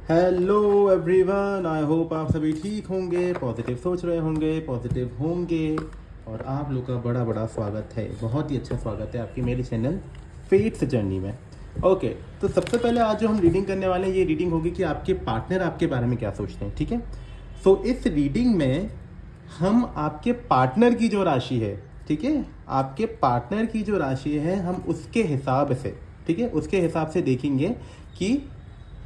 Hello everyone, I hope आप सभी ठीक होंगे, पॉजिटिव सोच रहे होंगे, पॉजिटिव होंगे। और आप लोग का बड़ा बड़ा स्वागत है, बहुत ही अच्छा स्वागत है आपकी मेरे चैनल फेट्स जर्नी में। ओके, तो सबसे पहले आज जो हम रीडिंग करने वाले हैं, ये रीडिंग होगी कि आपके पार्टनर आपके बारे में क्या सोचते हैं। ठीक है, सो इस रीडिंग में हम आपके पार्टनर की जो राशि है, ठीक है, आपके पार्टनर की जो राशि है, हम उसके हिसाब से, ठीक है, उसके हिसाब से देखेंगे कि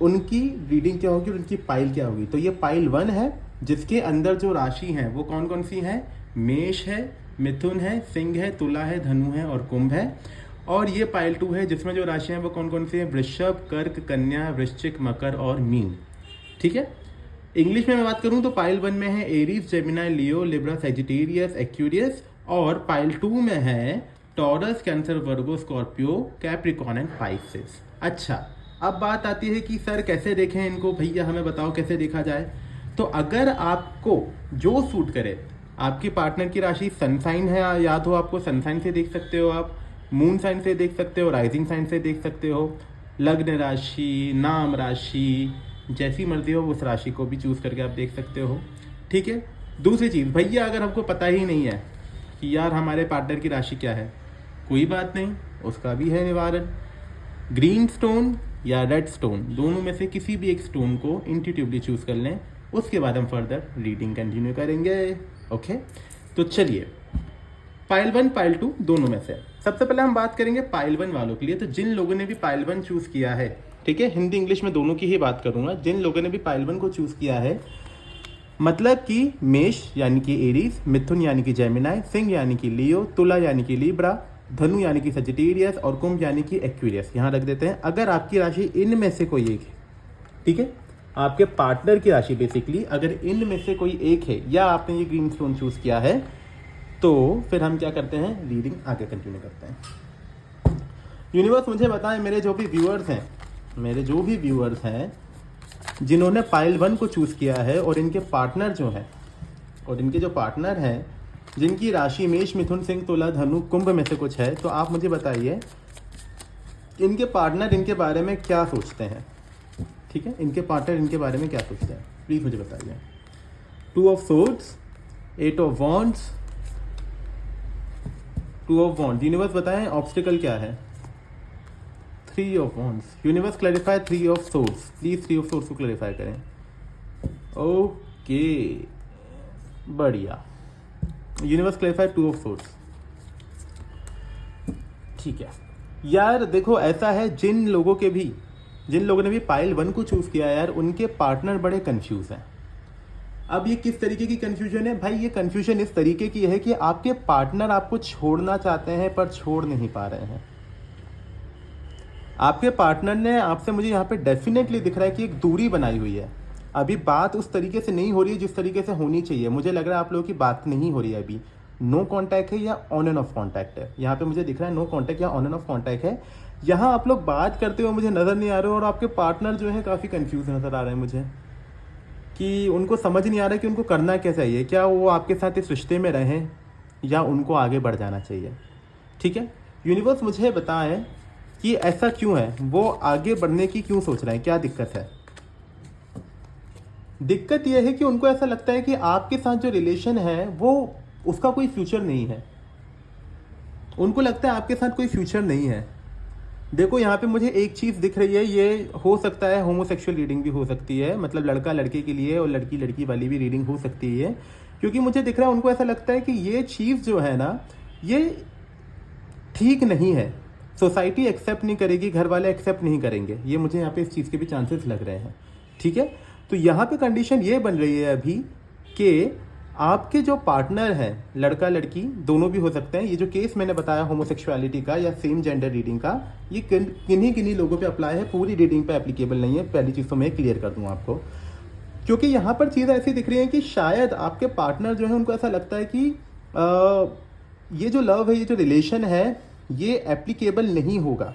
उनकी रीडिंग क्या होगी, उनकी पाइल क्या होगी। तो ये पाइल 1 है, जिसके अंदर जो राशि है वो कौन कौन सी है? मेष है, मिथुन है, सिंह है, तुला है, धनु है और कुंभ है। और ये पाइल 2 है, जिसमें जो राशियां हैं वो कौन कौन सी है? वृषभ, कर्क, कन्या, वृश्चिक, मकर और मीन। ठीक है, इंग्लिश में मैं बात करूं तो पाइल 1 में है एरीज, जेमिनाई, लियो, लिब्रा, सेजिटेरियस, एक्वेरियस। और पाइल 2 में है taurus, cancer, Virgo, Scorpio, Capricorn and Pisces. अच्छा, अब बात आती है कि सर कैसे देखें इनको, भैया हमें बताओ कैसे देखा जाए। तो अगर आपको जो सूट करे, आपकी पार्टनर की राशि सन साइन है, याद हो आपको, सन साइन से देख सकते हो आप, मून साइन से देख सकते हो, राइजिंग साइन से देख सकते हो, लग्न राशि, नाम राशि, जैसी मर्जी हो उस राशि को भी चूज करके आप देख सकते हो। ठीक है, दूसरी चीज, भैया अगर हमको पता ही नहीं है कि यार हमारे पार्टनर की राशि क्या है, कोई बात नहीं, उसका भी है निवारण। ग्रीन स्टोन या रेड स्टोन, दोनों में से किसी भी एक स्टोन को इंट्यूटिवली चूज कर लें, उसके बाद हम फर्दर रीडिंग कंटिन्यू करेंगे। ओके, तो चलिए, पाइल 1 पाइल 2 दोनों में से सबसे पहले हम बात करेंगे पाइल 1 वालों के लिए। तो जिन लोगों ने भी पाइल 1 चूज किया है, ठीक है, हिंदी इंग्लिश में दोनों की ही बात करूंगा, जिन लोगों ने भी पाइल 1 को चूज किया है, मतलब कि मेष यानी कि एरीज, मिथुन यानी कि जेमिनाई, सिंह यानी कि लियो, तुला यानी कि लिब्रा, धनु यानी कि सजिटेरियस और कुंभ यानी कि एक्वेरियस, यहां रख देते हैं। अगर आपकी राशि इनमें से कोई एक है, ठीक है, आपके पार्टनर की राशि बेसिकली अगर इनमें से कोई एक है, या आपने ये ग्रीन स्टोन चूज किया है, तो फिर हम क्या करते हैं, रीडिंग आगे कंटिन्यू करते हैं। यूनिवर्स मुझे बताएं, मेरे जो भी व्यूअर्स हैं जिन्होंने पाइल 1 को चूज किया है और इनके पार्टनर जो है, और इनके जो पार्टनर हैं जिनकी राशि मेष, मिथुन, सिंह, तुला, धनु, कुंभ में से कुछ है, तो आप मुझे बताइए इनके पार्टनर इनके बारे में क्या सोचते हैं। ठीक है, इनके पार्टनर इनके बारे में क्या सोचते हैं, प्लीज मुझे बताइए। 2 of swords, 8 of wands, 2 of wands. Universe बताएं ऑब्स्टिकल क्या है? 3 of wands. Universe clarify 3 of swords, please 3 of swords को क्लैरिफाई करें। ओके, बढ़िया। Universe clarify 2 of swords. ठीक है यार, देखो ऐसा है, जिन लोगों ने भी पाइल 1 को चूज किया यार, उनके पार्टनर बड़े कंफ्यूज हैं। अब ये किस तरीके की कंफ्यूजन है भाई? ये कंफ्यूजन इस तरीके की है कि आपके पार्टनर आपको छोड़ना चाहते हैं पर छोड़ नहीं पा रहे हैं। आपके पार्टनर ने आपसे, मुझे यहाँ पे डेफिनेटली दिख रहा है कि एक दूरी बनाई हुई है। अभी बात उस तरीके से नहीं हो रही है जिस तरीके से होनी चाहिए। मुझे लग रहा है आप लोगों की बात नहीं हो रही है अभी। नो कांटेक्ट है या ऑन एंड ऑफ कांटेक्ट है, यहाँ पे मुझे दिख रहा है नो कांटेक्ट या ऑन एंड ऑफ कांटेक्ट है। यहाँ आप लोग बात करते हुए मुझे नजर नहीं आ रहे हो, और आपके पार्टनर जो है काफी कंफ्यूज नजर आ रहे हैं मुझे, कि उनको समझ नहीं आ रहा है कि उनको करना क्या चाहिए। क्या वो आपके साथ इस रिश्ते में रहें या उनको आगे बढ़ जाना चाहिए? ठीक है, यूनिवर्स मुझे बताएं कि ऐसा क्यों है, वो आगे बढ़ने की क्यों सोच रहे हैं, क्या दिक्कत है? दिक्कत यह है कि उनको ऐसा लगता है कि आपके साथ जो रिलेशन है वो, उसका कोई फ्यूचर नहीं है। उनको लगता है आपके साथ कोई फ्यूचर नहीं है। देखो यहाँ पे मुझे एक चीज दिख रही है, ये हो सकता है होमोसेक्सुअल रीडिंग भी हो सकती है, मतलब लड़का लड़के के लिए और लड़की लड़की वाली भी रीडिंग हो सकती है, क्योंकि मुझे दिख रहा है उनको ऐसा लगता है कि ये चीज जो है ना, ये ठीक नहीं है। सोसाइटी एक्सेप्ट नहीं करेगी, घर वाले एक्सेप्ट नहीं करेंगे, ये मुझे यहाँ पे इस चीज के भी चांसेस लग रहे हैं। ठीक है, तो यहाँ पे कंडीशन ये बन रही है अभी कि आपके जो पार्टनर हैं, लड़का लड़की दोनों भी हो सकते हैं, ये जो केस मैंने बताया होमोसेक्सुअलिटी का या सेम जेंडर रीडिंग का, ये किन्हीं लोगों पे अप्लाई है, पूरी रीडिंग पे एप्लीकेबल नहीं है। पहली चीज़ तो मैं क्लियर कर दूं आपको, क्योंकि यहाँ पर चीज़ ऐसी दिख रही है कि शायद आपके पार्टनर जो है उनको ऐसा लगता है कि ये जो लव है, ये जो रिलेशन है, ये एप्लीकेबल नहीं होगा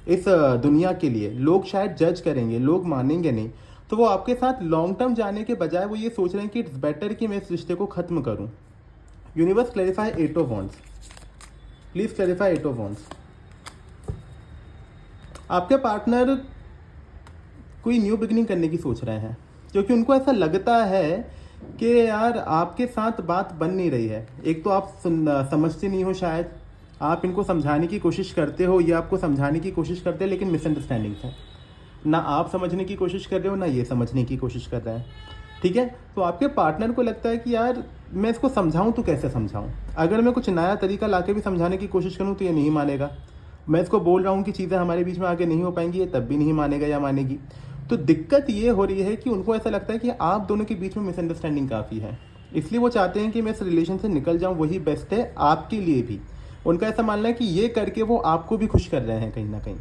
इस दुनिया के लिए। लोग शायद जज करेंगे, लोग मानेंगे नहीं, तो वो आपके साथ लॉन्ग टर्म जाने के बजाय वो ये सोच रहे हैं कि इट्स बेटर कि मैं इस रिश्ते को खत्म करूं। Universe clarify 8 of wands, please clarify 8 of wands. आपके पार्टनर कोई न्यू बिगनिंग करने की सोच रहे हैं, क्योंकि उनको ऐसा लगता है कि यार आपके साथ बात बन नहीं रही है। एक तो आप समझते नहीं हो, शायद आप इनको समझाने की कोशिश करते हो, ये आपको समझाने की कोशिश करते हैं, लेकिन मिसअंडरस्टैंडिंग्स है। ना आप समझने की कोशिश कर रहे हो, ना ये समझने की कोशिश कर रहे हैं, ठीक है। तो आपके पार्टनर को लगता है कि यार मैं इसको समझाऊं तो कैसे समझाऊं, अगर मैं कुछ नया तरीका लाके भी समझाने की कोशिश करूं तो ये नहीं मानेगा। मैं इसको बोल रहा हूं कि चीज़ें हमारे बीच में आगे नहीं हो पाएंगी, ये तब भी नहीं मानेगा या मानेगी। तो दिक्कत ये हो रही है कि उनको ऐसा लगता है कि आप दोनों के बीच में मिसअंडरस्टैंडिंग काफ़ी है, इसलिए वो चाहते हैं कि मैं इस रिलेशन से निकल जाऊँ, वही बेस्ट है आपके लिए भी। उनका ऐसा मानना है कि ये करके वो आपको भी खुश कर रहे हैं कहीं ना कहीं।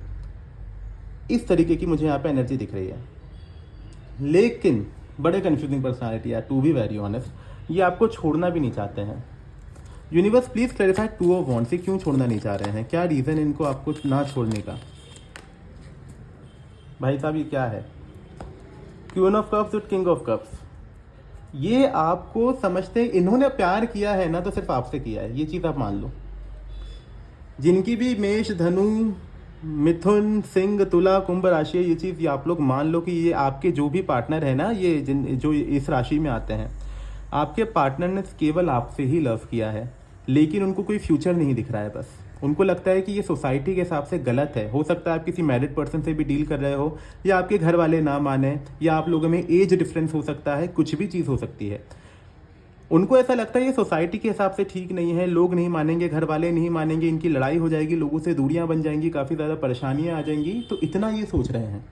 इस तरीके की मुझे यहाँ पे एनर्जी दिख रही है, लेकिन बड़े कंफ्यूजिंग पर्सनालिटी है, टू बी वेरी ऑनेस्ट। ये आपको छोड़ना भी नहीं चाहते हैं। Universe please clarify two of wants, ये क्यों छोड़ना नहीं चाह रहे हैं, क्या रीज़न इनको आपको ना छोड़ने का। भाई साहब ये क्या है, क्वीन ऑफ कप्स और किंग ऑफ कप्स। ये आपको समझते, इन्होंने प्यार किया है ना तो सिर्फ आपसे किया है, ये चीज़ आप मान लो। जिनकी भी मेष, धनु, मिथुन, सिंह, तुला, कुंभ राशि है, ये चीज़ ये आप लोग मान लो कि ये आपके जो भी पार्टनर है ना, ये जो इस राशि में आते हैं, आपके पार्टनर ने केवल आपसे ही लव किया है, लेकिन उनको कोई फ्यूचर नहीं दिख रहा है। बस उनको लगता है कि ये सोसाइटी के हिसाब से गलत है। हो सकता है आप किसी मैरिड पर्सन से भी डील कर रहे हो, या आपके घर वाले ना माने, या आप लोगों में एज डिफरेंस हो सकता है, कुछ भी चीज़ हो सकती है। उनको ऐसा लगता है ये सोसाइटी के हिसाब से ठीक नहीं है, लोग नहीं मानेंगे, घर वाले नहीं मानेंगे, इनकी लड़ाई हो जाएगी, लोगों से दूरियां बन जाएंगी, काफ़ी ज़्यादा परेशानियां आ जाएंगी। तो इतना ये सोच रहे हैं।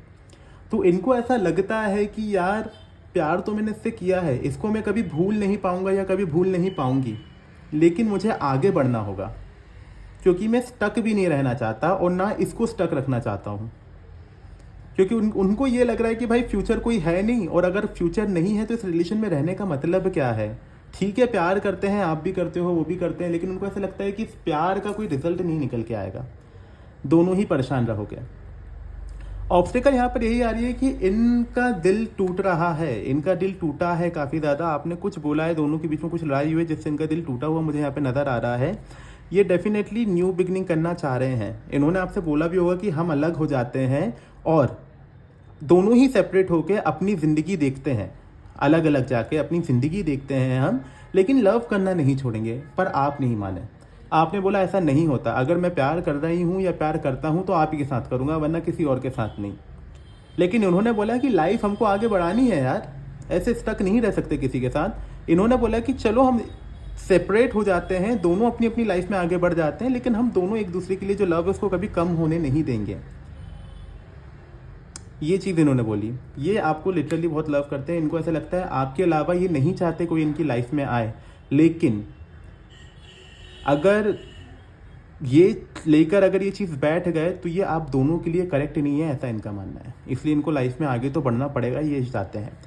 तो इनको ऐसा लगता है कि यार प्यार तो मैंने इससे किया है, इसको मैं कभी भूल नहीं पाऊंगा या कभी भूल नहीं पाऊंगी, लेकिन मुझे आगे बढ़ना होगा, क्योंकि मैं स्टक भी नहीं रहना चाहता और ना इसको स्टक रखना चाहता हूँ। क्योंकि उनको ये लग रहा है कि भाई फ्यूचर कोई है नहीं, और अगर फ्यूचर नहीं है तो इस रिलेशन में रहने का मतलब क्या है। ठीक है, प्यार करते हैं, आप भी करते हो, वो भी करते हैं, लेकिन उनको ऐसा लगता है कि इस प्यार का कोई रिजल्ट नहीं निकल के आएगा, दोनों ही परेशान रहोगे। ऑब्स्टिकल यहाँ पर यही आ रही है कि इनका दिल टूट रहा है, इनका दिल टूटा है काफ़ी ज़्यादा। आपने कुछ बोला है, दोनों के बीच में कुछ लड़ाई हुई है जिससे इनका दिल टूटा हुआ मुझे यहाँ पे नज़र आ रहा है। ये डेफिनेटली न्यू बिगनिंग करना चाह रहे हैं। इन्होंने आपसे बोला भी होगा कि हम अलग हो जाते हैं और दोनों ही सेपरेट होकर अपनी ज़िंदगी देखते हैं, अलग अलग जाके अपनी ज़िंदगी देखते हैं हम, लेकिन लव करना नहीं छोड़ेंगे। पर आप नहीं माने, आपने बोला ऐसा नहीं होता, अगर मैं प्यार कर रही हूँ या प्यार करता हूँ तो आप ही के साथ करूँगा, वरना किसी और के साथ नहीं। लेकिन उन्होंने बोला कि लाइफ हमको आगे बढ़ानी है यार, ऐसे स्टक नहीं रह सकते किसी के साथ। इन्होंने बोला कि चलो हम सेपरेट हो जाते हैं, दोनों अपनी अपनी लाइफ में आगे बढ़ जाते हैं, लेकिन हम दोनों एक दूसरे के लिए जो लव है उसको कभी कम होने नहीं देंगे। ये चीज़ इन्होंने बोली। ये आपको लिटरली बहुत लव करते हैं, इनको ऐसा लगता है आपके अलावा ये नहीं चाहते कोई इनकी लाइफ में आए। लेकिन अगर ये लेकर अगर ये चीज़ बैठ गए तो ये आप दोनों के लिए करेक्ट नहीं है, ऐसा इनका मानना है। इसलिए इनको लाइफ में आगे तो बढ़ना पड़ेगा, ये चाहते हैं।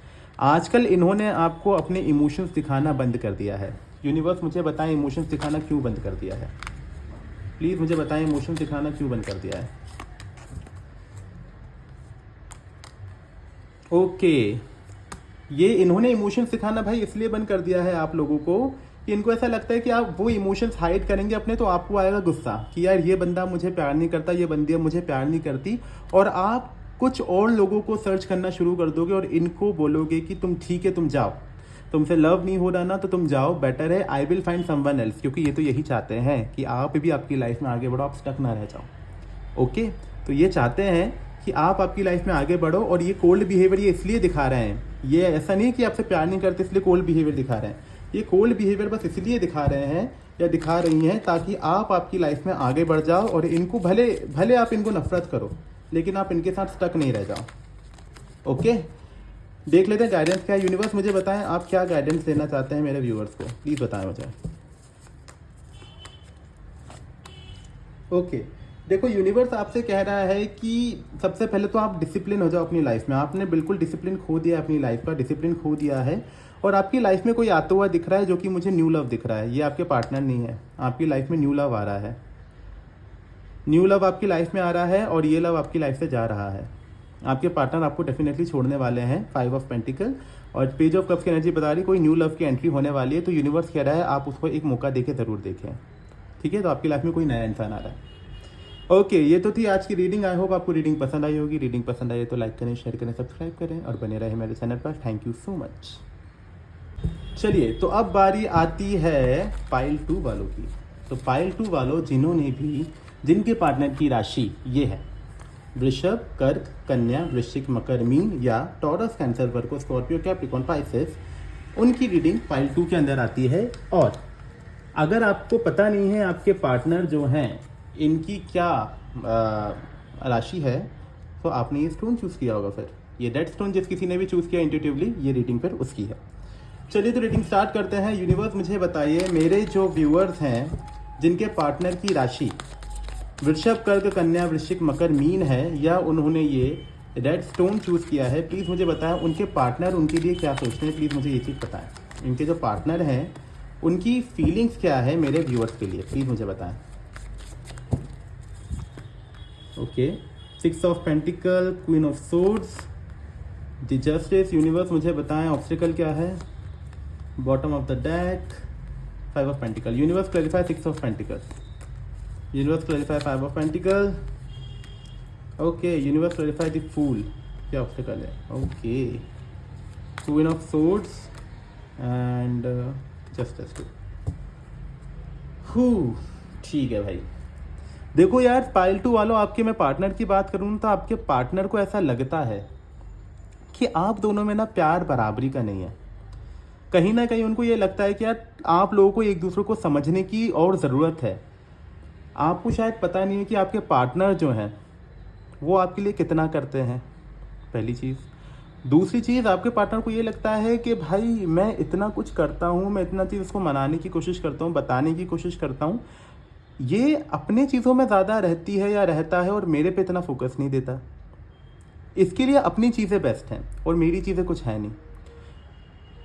आजकल इन्होंने आपको अपने इमोशंस दिखाना बंद कर दिया है। यूनिवर्स मुझे बताएं इमोशंस दिखाना क्यों बंद कर दिया है, प्लीज़ मुझे बताएं इमोशंस दिखाना क्यों बंद कर दिया है। ओके, ये इन्होंने इमोशंस दिखाना भाई इसलिए बंद कर दिया है आप लोगों को कि इनको ऐसा लगता है कि आप वो इमोशंस हाइड करेंगे अपने तो आपको आएगा गुस्सा कि यार ये बंदा मुझे प्यार नहीं करता, ये बंदी मुझे प्यार नहीं करती, और आप कुछ और लोगों को सर्च करना शुरू कर दोगे और इनको बोलोगे कि तुम ठीक है, तुम जाओ, तुमसे लव नहीं हो रहा ना तो तुम जाओ, बेटर है I will find someone else. क्योंकि ये तो यही चाहते हैं कि आप भी आपकी लाइफ में आगे बढ़ो, आप स्टक ना रह जाओ। ओके, तो ये चाहते हैं कि आप आपकी लाइफ में आगे बढ़ो, और ये कोल्ड बिहेवियर ये इसलिए दिखा रहे हैं, ये ऐसा नहीं कि आपसे प्यार नहीं करते इसलिए कोल्ड बिहेवियर दिखा रहे हैं। ये कोल्ड बिहेवियर बस इसलिए दिखा रहे हैं या दिखा रही हैं ताकि आप आपकी लाइफ में आगे बढ़ जाओ, और इनको भले आप इनको नफरत करो, लेकिन आप इनके साथ स्टक नहीं रह जाओ। ओके, देख लेते हैं गाइडेंस क्या है। यूनिवर्स मुझे बताएं आप क्या गाइडेंस देना चाहते हैं मेरे व्यूअर्स को, प्लीज़ बताएं मुझे। ओके, देखो यूनिवर्स आपसे कह रहा है कि सबसे पहले तो आप डिसिप्लिन हो जाओ अपनी लाइफ में। आपने बिल्कुल डिसिप्लिन खो दिया, अपनी लाइफ का डिसिप्लिन खो दिया है, और आपकी लाइफ में कोई आता हुआ दिख रहा है जो कि मुझे न्यू लव दिख रहा है। ये आपके पार्टनर नहीं है, आपकी लाइफ में न्यू लव आ रहा है, न्यू लव आपकी लाइफ में आ रहा है, और ये लव आपकी लाइफ से जा रहा है। आपके पार्टनर आपको डेफिनेटली छोड़ने वाले हैं। 5 ऑफ पेंटिकल और पेज ऑफ कप्स की एनर्जी बता रही कोई न्यू लव की एंट्री होने वाली है। तो यूनिवर्स कह रहा है आप उसको एक मौका देके ज़रूर देखें, ठीक है। तो आपकी लाइफ में कोई नया इंसान आ रहा है। ओके, ये तो थी आज की रीडिंग। आई होप आपको रीडिंग पसंद आई होगी। रीडिंग पसंद आई तो लाइक करें, शेयर करें, सब्सक्राइब करें और बने रहे मेरे चैनल पर। Thank you so much. चलिए, तो अब बारी आती है पाइल 2 वालों की। तो पाइल 2 वालों जिन्होंने भी, जिनके पार्टनर की राशि ये है वृषभ, कर्क, कन्या, वृश्चिक, मकर, मीन या टॉरस, कैंसर, वर्गो, स्कॉर्पियो, कैप्रिकॉर्न, पाइसेस, उनकी रीडिंग पाइल 2 के अंदर आती है। और अगर आपको पता नहीं है आपके पार्टनर जो हैं इनकी क्या राशि है, तो आपने ये स्टोन चूज़ किया होगा। फिर ये डेड स्टोन जिस किसी ने भी चूज़ किया इंट्यूटिवली, ये रीडिंग फिर उसकी है। चलिए, तो रीडिंग स्टार्ट करते हैं। यूनिवर्स मुझे बताइए, मेरे जो व्यूअर्स हैं जिनके पार्टनर की राशि वृषभ, कर्क, कन्या, वृश्चिक, मकर, मीन है या उन्होंने ये रेड स्टोन चूज़ किया है, प्लीज़ मुझे बताएं उनके पार्टनर उनके लिए क्या सोचते हैं। प्लीज़ मुझे ये चीज़ बताएं, इनके जो पार्टनर हैं उनकी फीलिंग्स क्या है मेरे व्यूअर्स के लिए, प्लीज़ मुझे बताएं। Okay, 6 of pentacle, queen of swords, the justice. Universe मुझे बताएं ऑब्स्टिकल क्या है। Bottom of the deck, 5 of pentacle. Universe clarify 6 of pentacle. Universe clarify 5 of pentacle. Okay, universe clarify the fool, क्या obstacle है। Okay, queen of swords and justice. ठीक है भाई। देखो यार, पाइल 2 वालों, आपके मैं पार्टनर की बात करूँ तो आपके पार्टनर को ऐसा लगता है कि आप दोनों में ना प्यार बराबरी का नहीं है। कहीं ना कहीं उनको ये लगता है कि यार आप लोगों को एक दूसरे को समझने की और ज़रूरत है। आपको शायद पता नहीं है कि आपके पार्टनर जो हैं वो आपके लिए कितना करते हैं, पहली चीज़। दूसरी चीज़, आपके पार्टनर को ये लगता है कि भाई मैं इतना कुछ करता हूँ, मैं इतना चीज़ उसको मनाने की कोशिश करता हूँ, बताने की कोशिश करता हूँ, ये अपने चीज़ों में ज़्यादा रहती है या रहता है और मेरे पे इतना फोकस नहीं देता। इसके लिए अपनी चीज़ें बेस्ट हैं और मेरी चीज़ें कुछ है नहीं।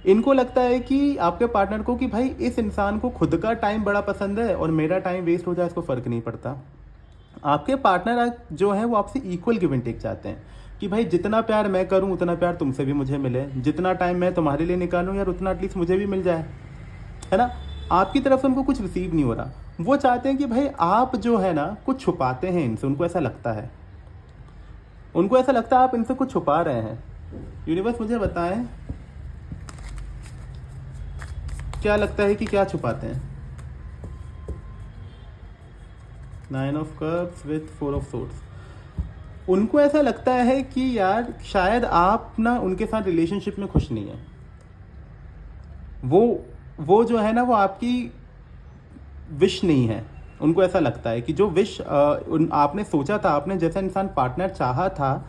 इनको लगता है कि आपके पार्टनर को कि भाई इस इंसान को खुद का टाइम बड़ा पसंद है और मेरा टाइम वेस्ट हो जाए इसको फ़र्क नहीं पड़ता। आपके पार्टनर जो हैं वो आपसे इक्वल गिव एंड टेक चाहते हैं कि भाई जितना प्यार मैं करूं उतना प्यार तुमसे भी मुझे मिले, जितना टाइम मैं तुम्हारे लिए निकालूं यार उतना एटलीस्ट मुझे भी मिल जाए, है ना। आपकी तरफ से उनको कुछ रिसीव नहीं हो रहा। वो चाहते हैं कि भाई आप जो है ना कुछ छुपाते हैं इनसे, उनको ऐसा लगता है, उनको ऐसा लगता है आप इनसे कुछ छुपा रहे हैं। यूनिवर्स मुझे बताएं क्या लगता है कि क्या छुपाते हैं। 9 of cups with 4 of swords. उनको ऐसा लगता है कि यार शायद आप ना उनके साथ रिलेशनशिप में खुश नहीं है। वो जो है ना वो आपकी विश नहीं है। उनको ऐसा लगता है कि जो विश आपने सोचा था, आपने जैसा इंसान पार्टनर चाहा था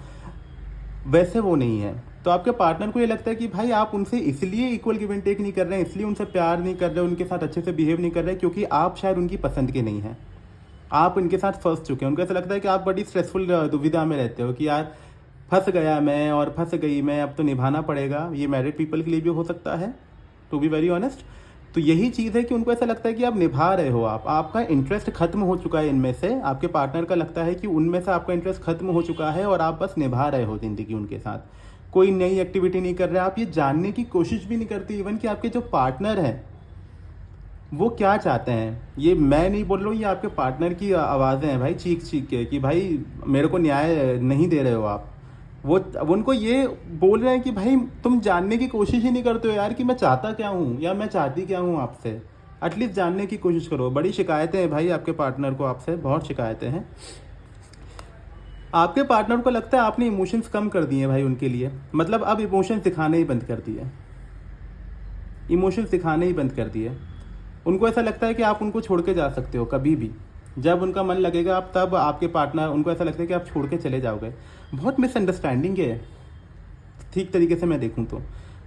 वैसे वो नहीं है। तो आपके पार्टनर को ये लगता है कि भाई आप उनसे इसलिए इक्वल गिव एंड टेक नहीं कर रहे हैं, इसलिए उनसे प्यार नहीं कर रहे, उनके साथ अच्छे से बिहेव नहीं कर रहे क्योंकि आप शायद उनकी पसंद के नहीं हैं। आप इनके साथ फंस चुके हैं। उनको ऐसा लगता है कि आप बड़ी स्ट्रेसफुल दुविधा में रहते हो कि यार फंस गया मैं और फंस गई मैं, अब तो निभाना पड़ेगा। ये मैरिड पीपल के लिए भी हो सकता है, टू बी वेरी ऑनेस्ट। तो यही चीज़ है कि उनको ऐसा लगता है कि आप निभा रहे हो, आपका इंटरेस्ट खत्म हो चुका है इनमें से। आपके पार्टनर का लगता है कि उनमें से आपका इंटरेस्ट खत्म हो चुका है और आप बस निभा रहे हो ज़िंदगी उनके साथ। कोई नई एक्टिविटी नहीं कर रहे, आप ये जानने की कोशिश भी नहीं करते इवन कि आपके जो पार्टनर हैं वो क्या चाहते हैं। ये मैं नहीं बोल रहा हूँ, ये आपके पार्टनर की आवाज़ें हैं भाई, चीख चीख के कि भाई मेरे को न्याय नहीं दे रहे हो आप। वो उनको ये बोल रहे हैं कि भाई तुम जानने की कोशिश ही नहीं करते हो यार कि मैं चाहता क्या हूँ या मैं चाहती क्या हूँ आपसे। एटलीस्ट जानने की कोशिश करो। बड़ी शिकायतें हैं भाई आपके पार्टनर को आपसे, बहुत शिकायतें हैं। आपके पार्टनर को लगता है आपने इमोशंस कम कर दिए हैं भाई उनके लिए, मतलब अब इमोशंस दिखाने ही बंद कर दिए, इमोशंस दिखाने ही बंद कर दिए। उनको ऐसा लगता है कि आप उनको छोड़ के जा सकते हो कभी भी, जब उनका मन लगेगा आप तब आपके पार्टनर, उनको ऐसा लगता है कि आप छोड़ के चले जाओगे। बहुत मिसअंडरस्टैंडिंग है, ठीक तरीके से मैं देखूं तो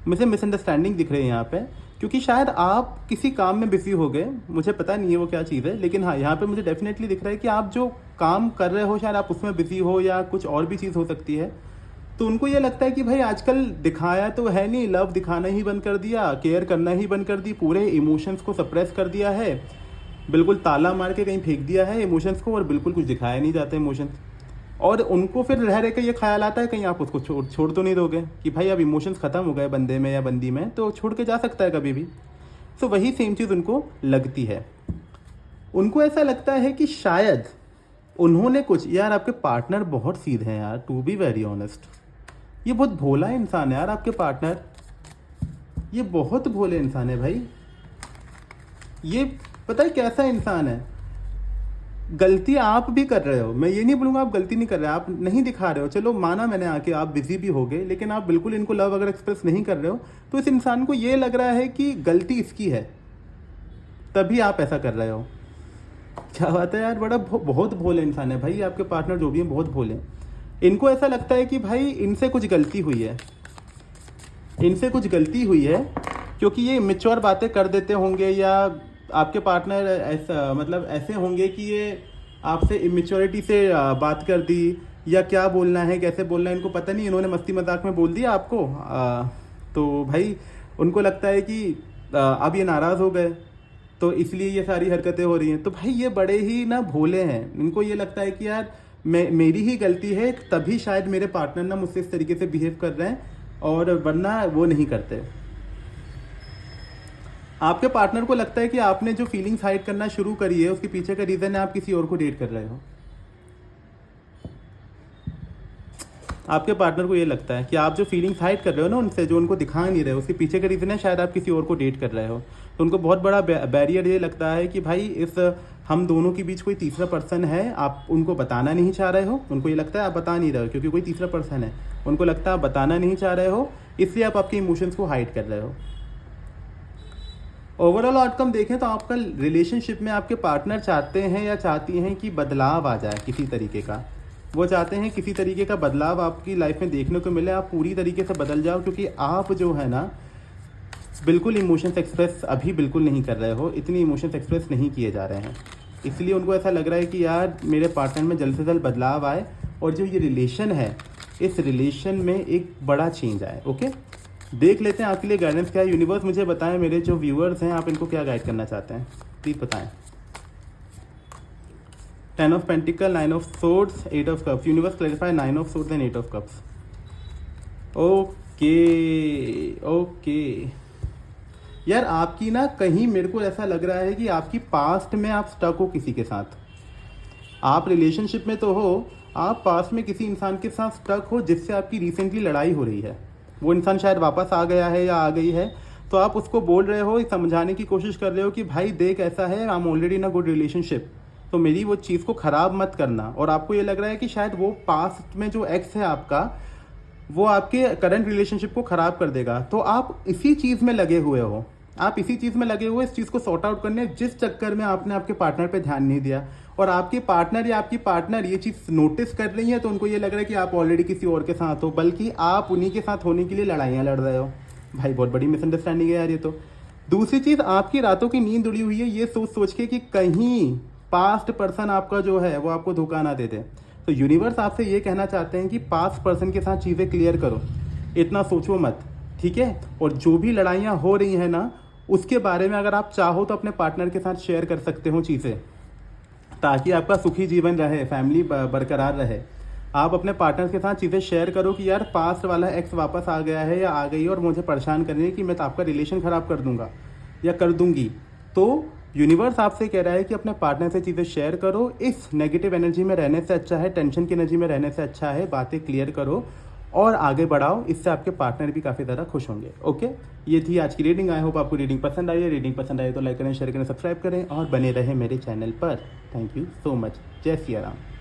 मुझे मिसअंडरस्टैंडिंग दिख रही है यहाँ पे, क्योंकि शायद आप किसी काम में बिजी हो गए, मुझे पता नहीं है वो क्या चीज़ है, लेकिन हाँ यहाँ पे मुझे डेफिनेटली दिख रहा है कि आप जो काम कर रहे हो शायद आप उसमें बिजी हो या कुछ और भी चीज़ हो सकती है। तो उनको ये लगता है कि भाई आजकल दिखाया तो है नहीं, लव दिखाना ही बंद कर दिया, केयर करना ही बंद कर दी, पूरे इमोशंस को सप्रेस कर दिया है, बिल्कुल ताला मार के कहीं फेंक दिया है इमोशंस को और बिल्कुल कुछ दिखाया नहीं जाता इमोशंस। और उनको फिर रह रह के ये ख्याल आता है कहीं आप उसको छोड़ तो नहीं दोगे कि भाई अब इमोशंस ख़त्म हो गए बंदे में या बंदी में तो छोड़ के जा सकता है कभी भी। तो वही सेम चीज़ उनको लगती है। उनको ऐसा लगता है कि शायद उन्होंने कुछ, यार आपके पार्टनर बहुत सीधे हैं यार, टू बी वेरी ऑनेस्ट। ये बहुत भोला इंसान है यार आपके पार्टनर, ये बहुत भोले इंसान है भाई। ये पता है कैसा इंसान है, गलती आप भी कर रहे हो, मैं ये नहीं बोलूँगा आप गलती नहीं कर रहे, आप नहीं दिखा रहे हो, चलो माना मैंने आके आप बिजी भी हो गए, लेकिन आप बिल्कुल इनको लव अगर एक्सप्रेस नहीं कर रहे हो तो इस इंसान को ये लग रहा है कि गलती इसकी है, तभी आप ऐसा कर रहे हो। क्या बात है यार, बड़ा बहुत भोले इंसान है भाई आपके पार्टनर, जो भी हैं बहुत भोले। इनको ऐसा लगता है कि भाई इनसे कुछ गलती हुई है, इनसे कुछ गलती हुई है, क्योंकि ये इमेच्योर बातें कर देते होंगे, या आपके पार्टनर ऐसा मतलब ऐसे होंगे कि ये आपसे इमेच्योरिटी से बात कर दी, या क्या बोलना है कैसे बोलना है इनको पता नहीं, इन्होंने मस्ती मजाक में बोल दिया आपको, तो भाई उनको लगता है कि अब ये नाराज़ हो गए तो इसलिए ये सारी हरकतें हो रही हैं। तो भाई ये बड़े ही ना भोले हैं, इनको ये लगता है कि यार मेरी ही गलती है, तभी शायद मेरे पार्टनर ना मुझसे इस तरीके से बिहेव कर रहे हैं, और वरना वो नहीं करते। आपके पार्टनर को लगता है कि आपने जो फीलिंग्स हाइड करना शुरू करी है उसके पीछे का रीज़न है आप किसी और को डेट कर रहे हो। आपके पार्टनर को ये लगता है कि आप जो फीलिंग्स हाइड कर रहे हो ना उनसे, जो उनको दिखा नहीं रहे हो, उसके पीछे का रीज़न है शायद आप किसी और को डेट कर रहे हो। तो उनको बहुत बड़ा बैरियर ये लगता है कि भाई इस हम दोनों के बीच कोई तीसरा पर्सन है, आप उनको बताना नहीं चाह रहे हो, उनको ये लगता है आप बता नहीं रहे हो क्योंकि कोई तीसरा पर्सन है, उनको लगता है आप बताना नहीं चाह रहे हो, इसलिए आप आपके इमोशंस को हाइड कर रहे हो। ओवरऑल आउटकम देखें तो आपका रिलेशनशिप में आपके पार्टनर चाहते हैं या चाहती हैं कि बदलाव आ जाए किसी तरीके का, वो चाहते हैं किसी तरीके का बदलाव आपकी लाइफ में देखने को मिले, आप पूरी तरीके से बदल जाओ, क्योंकि आप जो है ना बिल्कुल इमोशंस एक्सप्रेस अभी बिल्कुल नहीं कर रहे हो, इतनी इमोशंस एक्सप्रेस नहीं किए जा रहे हैं, इसलिए उनको ऐसा लग रहा है कि यार मेरे पार्टनर में जल्द से जल्द बदलाव आए, और जो ये रिलेशन है इस रिलेशन में एक बड़ा चेंज आए। ओके, देख लेते हैं आपके लिए गाइडेंस क्या है। यूनिवर्स मुझे बताएं, मेरे जो व्यूअर्स हैं आप इनको क्या गाइड करना चाहते हैं, प्लीज़ बताएं। 10 of pentacle, 9 of swords, 8 of cups. Universe clarify 9 of swords and 8 of cups. Okay okay यार, आपकी ना कहीं मेरे को ऐसा लग रहा है कि आपकी पास्ट में आप स्टक हो किसी के साथ, आप रिलेशनशिप में तो हो, आप पास्ट में किसी इंसान के साथ स्टक हो जिससे आपकी रिसेंटली लड़ाई हो रही है, वो इंसान शायद वापस आ गया है या आ गई है, तो आप उसको बोल रहे हो, समझाने की कोशिश कर रहे हो कि भाई देख ऐसा है, I am already in a good relationship, तो मेरी वो चीज़ को ख़राब मत करना। और आपको ये लग रहा है कि शायद वो पास्ट में जो एक्स है आपका, वो आपके करंट रिलेशनशिप को ख़राब कर देगा, तो आप इसी चीज़ में लगे हुए हो, आप इसी चीज़ में लगे हुए इस चीज़ को सॉर्ट आउट करने, जिस चक्कर में आपने आपके पार्टनर पे ध्यान नहीं दिया, और आपके पार्टनर या आपकी पार्टनर ये चीज़ नोटिस कर रही है, तो उनको ये लग रहा है कि आप ऑलरेडी किसी और के साथ हो, बल्कि आप उन्हीं के साथ होने के लिए लड़ाइयाँ लड़ रहे हो। भाई बहुत बड़ी मिसअंडरस्टैंडिंग है यार ये तो। दूसरी चीज़, आपकी रातों की नींद उड़ी हुई है ये सोच सोच के कि कहीं पास्ट पर्सन आपका जो है वो आपको धोखा ना दे दे। तो यूनिवर्स आपसे ये कहना चाहते हैं कि पास्ट पर्सन के साथ चीज़ें क्लियर करो, इतना सोचो मत, ठीक है। और जो भी लड़ाइयाँ हो रही हैं ना, उसके बारे में अगर आप चाहो तो अपने पार्टनर के साथ शेयर कर सकते हो चीज़ें, ताकि आपका सुखी जीवन रहे, फैमिली बरकरार रहे। आप अपने पार्टनर के साथ चीज़ें शेयर करो कि यार पास्ट वाला एक्स वापस आ गया है या आ गई है और मुझे परेशान कर रही है कि मैं तो आपका रिलेशन ख़राब कर दूंगा या कर दूंगी। तो यूनिवर्स आपसे कह रहा है कि अपने पार्टनर से चीज़ें शेयर करो, इस नेगेटिव एनर्जी में रहने से अच्छा है, टेंशन की एनर्जी में रहने से अच्छा है, बातें क्लियर करो और आगे बढ़ाओ, इससे आपके पार्टनर भी काफ़ी ज़्यादा खुश होंगे। ओके, ये थी आज की रीडिंग। आई होप आपको रीडिंग पसंद आई है। रीडिंग पसंद आई तो लाइक करें, शेयर करें, सब्सक्राइब करें और बने रहें मेरे चैनल पर। Thank you so much. जय सिया राम।